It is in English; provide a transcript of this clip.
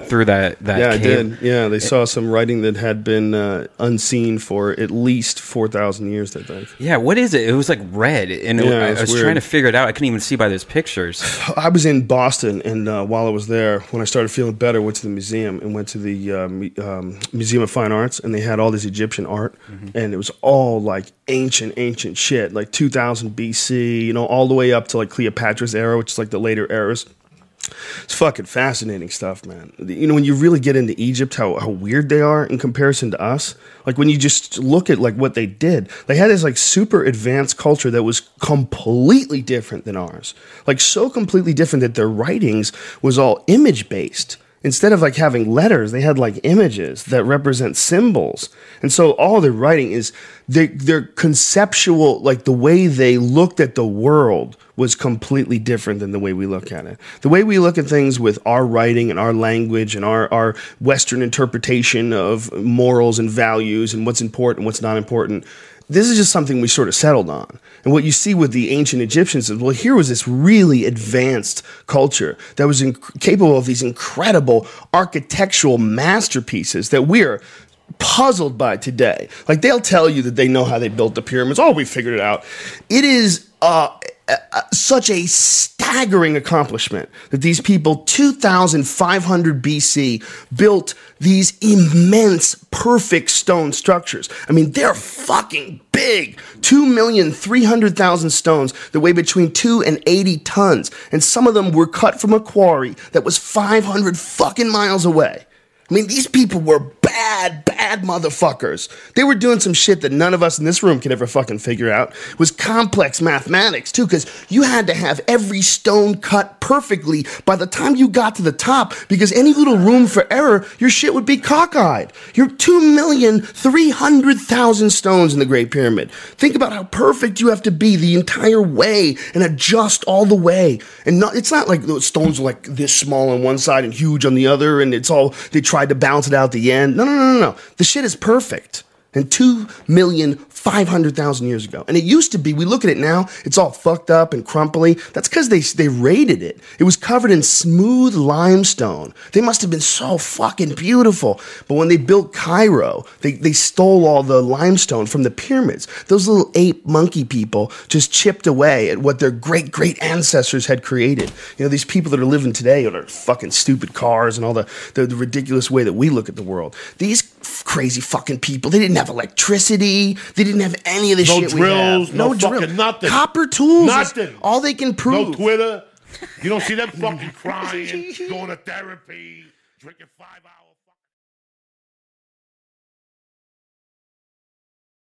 through that Yeah, I cave. did. Yeah, they saw some writing that had been unseen for at least 4,000 years, I think. Yeah, what is it? It was like red, and I was weird. trying to figure it out. I couldn't even see by those pictures. I was in Boston, and while I was there, when I started feeling better, went to the museum and went to the Museum of Fine Arts, and they had all this Egyptian art, and it was all like ancient shit, like 2000 BC, you know, all the way up to like Cleopatra's era, which is like the later eras. It's fucking fascinating stuff, man. You know, when you really get into Egypt, how weird they are in comparison to us. Like when you just look at like what they did, they had this like super advanced culture that was completely different than ours. Like so completely different that their writings was all image based. Instead of like having letters, they had like images that represent symbols. And so all their writing is their conceptual, like the way they looked at the world was completely different than the way we look at it. The way we look at things with our writing and our language and our Western interpretation of morals and values and what's important, what's not important, this is just something we sort of settled on. And what you see with the ancient Egyptians is, well, here was this really advanced culture that was capable of these incredible architectural masterpieces that we're puzzled by today. Like, they'll tell you that they know how they built the pyramids. Oh, we figured it out. It is such a staggering accomplishment that these people, 2,500 BC, built these immense, perfect stone structures. I mean, they're fucking big. 2,300,000 stones that weigh between 2 and 80 tons. And some of them were cut from a quarry that was 500 fucking miles away. I mean, these people were bad motherfuckers. They were doing some shit that none of us in this room could ever fucking figure out. It was complex mathematics, too, because you had to have every stone cut perfectly by the time you got to the top, because any little room for error, your shit would be cockeyed. You're 2,300,000 stones in the Great Pyramid. Think about how perfect you have to be the entire way and adjust all the way. And it's not like those stones are like this small on one side and huge on the other, and it's all, they tried to balance it out at the end. No. The shit is perfect. And 2,500,000 years ago. And it used to be, we look at it now, it's all fucked up and crumply. That's because they raided it. It was covered in smooth limestone. They must have been so fucking beautiful. But when they built Cairo, they stole all the limestone from the pyramids. Those little ape monkey people just chipped away at what their great ancestors had created. You know, these people that are living today with their fucking stupid cars and all the ridiculous way that we look at the world. These crazy fucking people, they didn't have electricity. They didn't have any of the shit drills, we have. No fucking drills. nothing. Copper tools. Nothing. All they can prove. No Twitter. You don't see them fucking crying, going to therapy, drinking 5 hours.